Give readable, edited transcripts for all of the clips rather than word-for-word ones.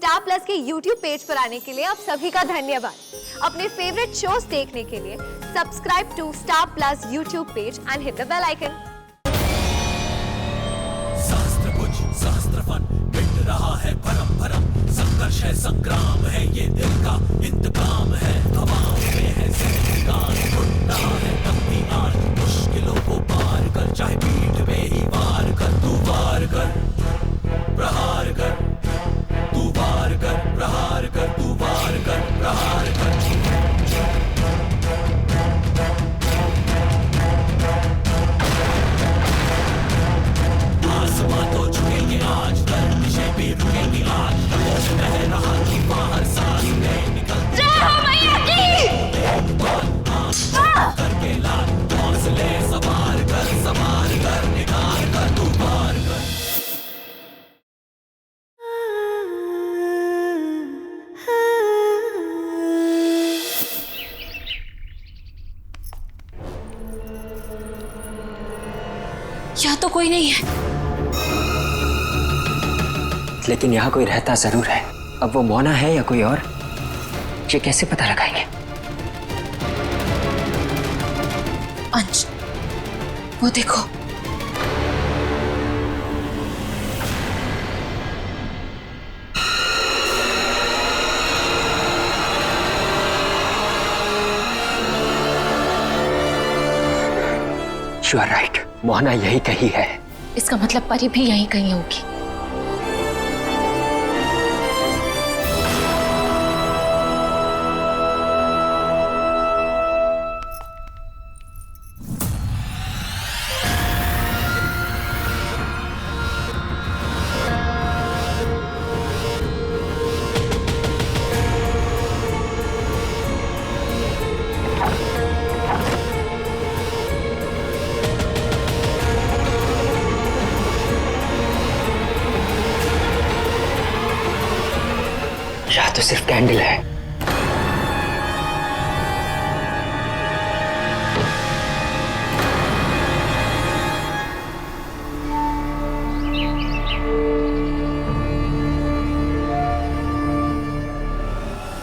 Star plus के YouTube page पर आने के लिए आप सभी का धन्यवाद। अपने फेवरेट शोज देखने के लिए subscribe to Star Plus YouTube page and hit the bell icon. सहस्त्र कुछ सहस्त्र फन मिट रहा है भरम भरम, संघर्ष है संग्राम है ये दिल का इंतकाम है, हवाओं में है जिंदगान उठ रहा है तख्ती आन, मुश्किलों को पार कर चाहे पीठ पे ही वार कर, तू वार कर प्रहार कर, तू वार कर प्रहार कर, तू वार कर प्रहार कर। आसमां तो झुकेंगे आज, गर्दिशें भी रुकेंगी आज, बह रहा कि बाहर सांस में निकल करके लाल हौसले सवार कर निखार कर, तू वार कर। यहाँ तो कोई नहीं है, लेकिन यहाँ कोई रहता जरूर है। अब वो मोना है या कोई और, ये कैसे पता लगाएंगे? अंश, वो देखो। You are right, मोहना यही कही है। इसका मतलब परी भी यहीं कहीं होगी। यहाँ तो सिर्फ कैंडल है।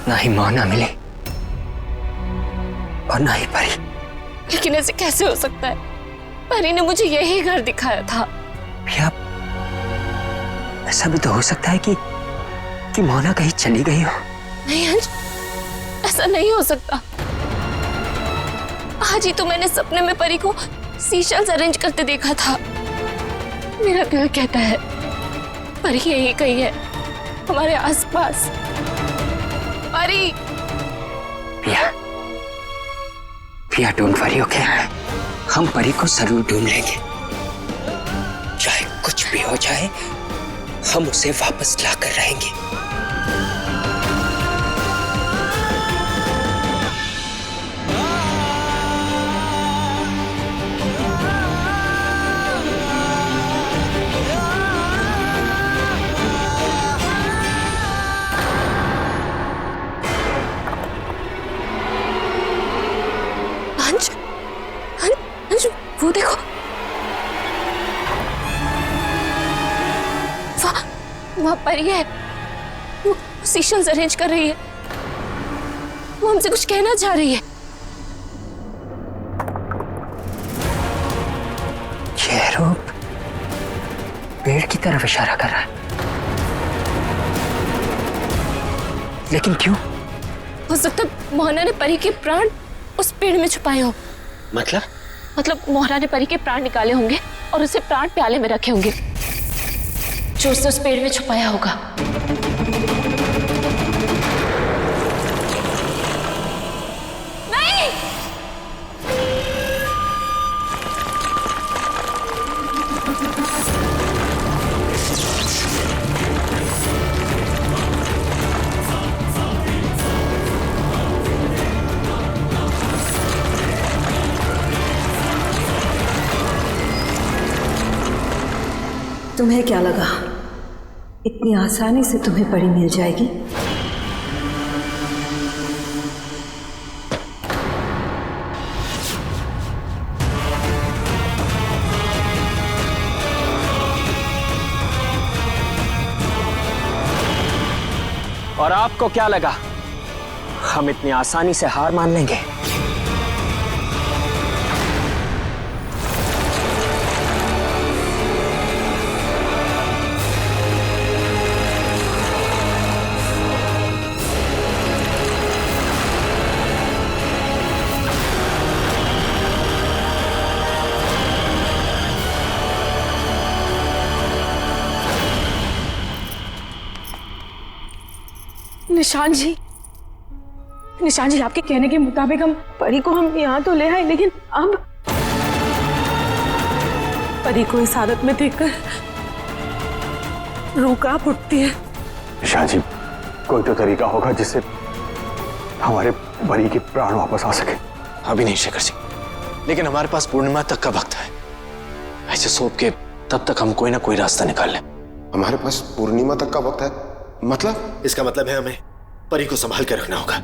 ना ही मोना मिली और ना ही परी। लेकिन ऐसे कैसे हो सकता है? परी ने मुझे यही घर दिखाया था। भैया, ऐसा भी तो हो सकता है कि मोना कहीं चली गई हो। नहीं अंश, ऐसा नहीं हो सकता। आज ही तो मैंने सपने में परी को सीशल्स अरेंज करते देखा था। मेरा दिल कहता है परी यही कहीं है, हमारे आसपास। परी। पिया डोंट वरी, ओके? हम परी को जरूर ढूंढ लेंगे। चाहे कुछ भी हो जाए, हम उसे वापस लाकर रहेंगे। अंश, अंश, वो देखो। वहाँ परी है, वो सीशल्स अरेंज कर रही है। वो हमसे कुछ कहना चाह रही है। ये रूप पेड़ की तरफ इशारा कर रहा है, लेकिन क्यों? हो सकता है मोहना ने परी के प्राण उस पेड़ में छुपाए हो। मतलब मोहना ने परी के प्राण निकाले होंगे और उसे प्राण प्याले में रखे होंगे, जो उसने उस पेड़ में छुपाया होगा। नहीं! तुम्हें क्या लगा इतनी आसानी से तुम्हें परी मिल जाएगी? और आपको क्या लगा हम इतनी आसानी से हार मान लेंगे? निशान जी आपके कहने के मुताबिक हम परी को हम यहाँ तो ले आए, लेकिन अब परी को इस हालत में देखकर रूह कांप उठती है। निशान जी, कोई तो तरीका होगा जिससे हमारे परी के प्राण वापस आ सके। अभी नहीं शेखर जी, लेकिन हमारे पास पूर्णिमा तक का वक्त है। ऐसे सोच के तब तक हम कोई ना कोई रास्ता निकाल लें। हमारे पास पूर्णिमा तक का वक्त है? मतलब? इसका मतलब है हमें परी को संभाल कर रखना होगा।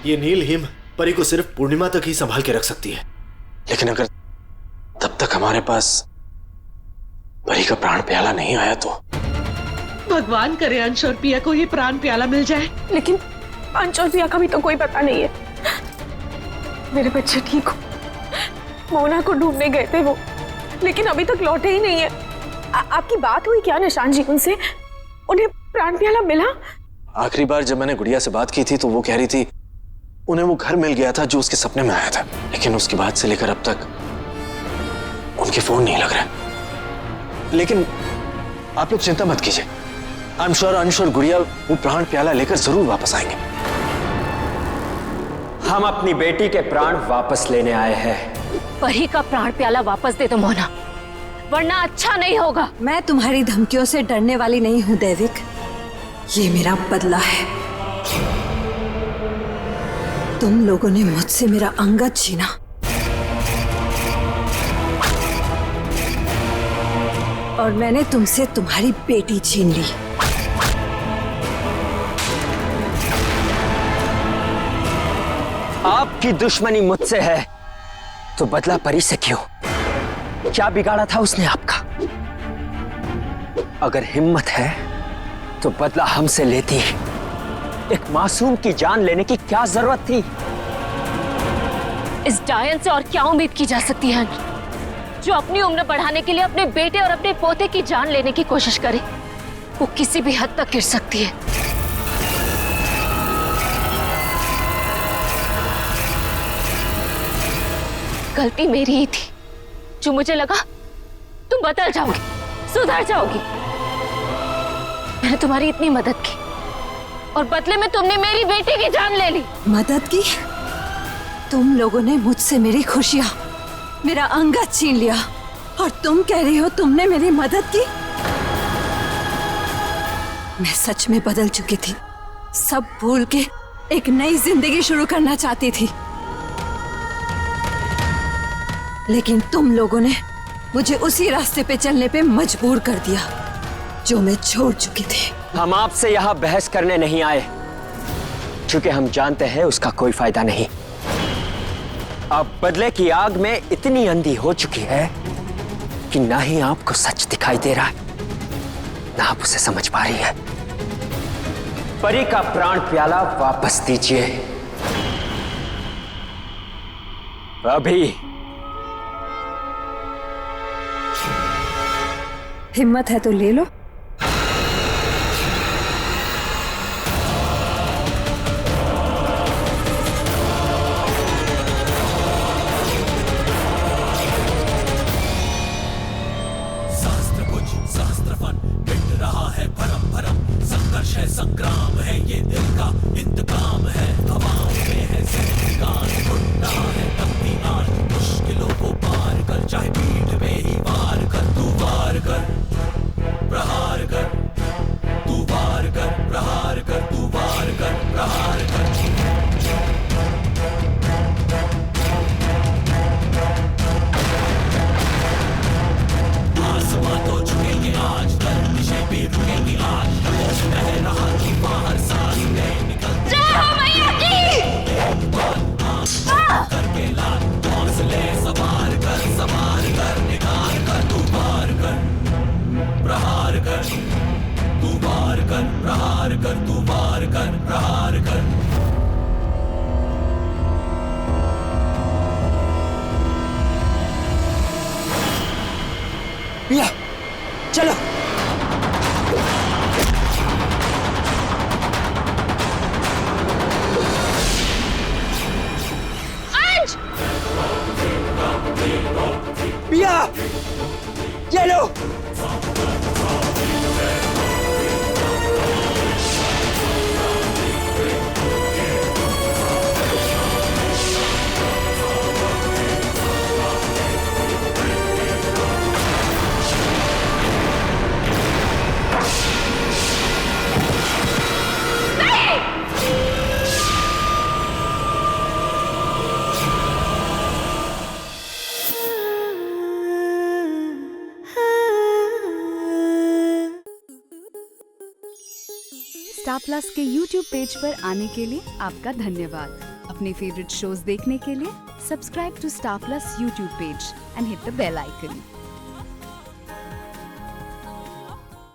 ये नील हिम परी को सिर्फ पूर्णिमा तक ही संभाल के रख सकती है, लेकिन अगर तब तक हमारे पास परी का प्राण प्याला नहीं आया तो? भगवान करे अंश और पिया को ये प्राण प्याला मिल जाए। लेकिन अंश और पिया का भी तो कोई पता नहीं है। मेरे बच्चे ठीक हो, मोना को ढूंढने गए थे वो, लेकिन अभी तक लौटे ही नहीं है। आपकी बात हुई क्या निशान जी उनसे? उन्हें प्राण प्याला मिला? आखिरी बार जब मैंने गुड़िया से बात की थी तो वो कह रही थी उन्हें वो घर मिल गया था जो उसके सपने में आया था, लेकिन उसके बाद से लेकर अब तक उनके फोन नहीं लग रहे। लेकिन आप लोग चिंता मत कीजिए, आई एम श्योर अंश और गुड़िया वो प्राण प्याला लेकर जरूर वापस आएंगे। हम अपनी बेटी के प्राण वापस लेने आए हैं। परी का प्राण प्याला वापस दे दो मोना, वरना अच्छा नहीं होगा। मैं तुम्हारी धमकियों से डरने वाली नहीं हूं दैविक, ये मेरा बदला है। तुम लोगों ने मुझसे मेरा अंगद छीना, और मैंने तुमसे तुम्हारी बेटी छीन ली। आपकी दुश्मनी मुझसे है तो बदला परी से क्यों? क्या बिगाड़ा था उसने आपका? अगर हिम्मत है तो बदला हमसे लेती। एक मासूम की जान लेने की क्या जरूरत थी? इस डायन से और क्या उम्मीद की जा सकती है जो अपनी उम्र बढ़ाने के लिए अपने बेटे और अपने पोते की जान लेने की कोशिश करे? वो किसी भी हद तक गिर सकती है। गलती मेरी ही थी, जो मुझे लगा तुम बदल जाओगी, सुधर जाओगी। मैंने तुम्हारी इतनी मदद की और बदले में तुमने मेरी बेटी की जान ले ली। मदद की? तुम लोगों ने मुझसे मेरी खुशियां, मेरा अंगद छीन लिया, और तुम कह रही हो तुमने मेरी मदद की? मैं सच में बदल चुकी थी, सब भूल के एक नई जिंदगी शुरू करना चाहती थी, लेकिन तुम लोगों ने मुझे उसी रास्ते पे चलने पे मजबूर कर दिया जो मैं छोड़ चुकी थी। हम आपसे यहाँ बहस करने नहीं आए, क्योंकि हम जानते हैं उसका कोई फायदा नहीं। अब बदले की आग में इतनी अंधी हो चुकी है कि ना ही आपको सच दिखाई दे रहा है, ना आप उसे समझ पा रही है। परी का प्राण प्याला वापस दीजिए अभी। हिम्मत है तो ले लो। सहस्त्रभुज सहस्त्रफन मिट रहा है भरम भरम, संघर्ष है संग्राम है ये दिल का इंतकाम है। हवाओं में है जिंदगान, उड़ता है तपती आन, मुश्किलों को पार कर, चाहे पीठ में ही वार कर, तू वार कर। प्रहार प्रहार कर तू वार कर प्रहार कर। पिया चलो। पिया ये लो। स्टार प्लस के YouTube पेज पर आने के लिए आपका धन्यवाद। अपने फेवरेट शोज देखने के लिए subscribe to Star Plus YouTube page and hit the bell icon.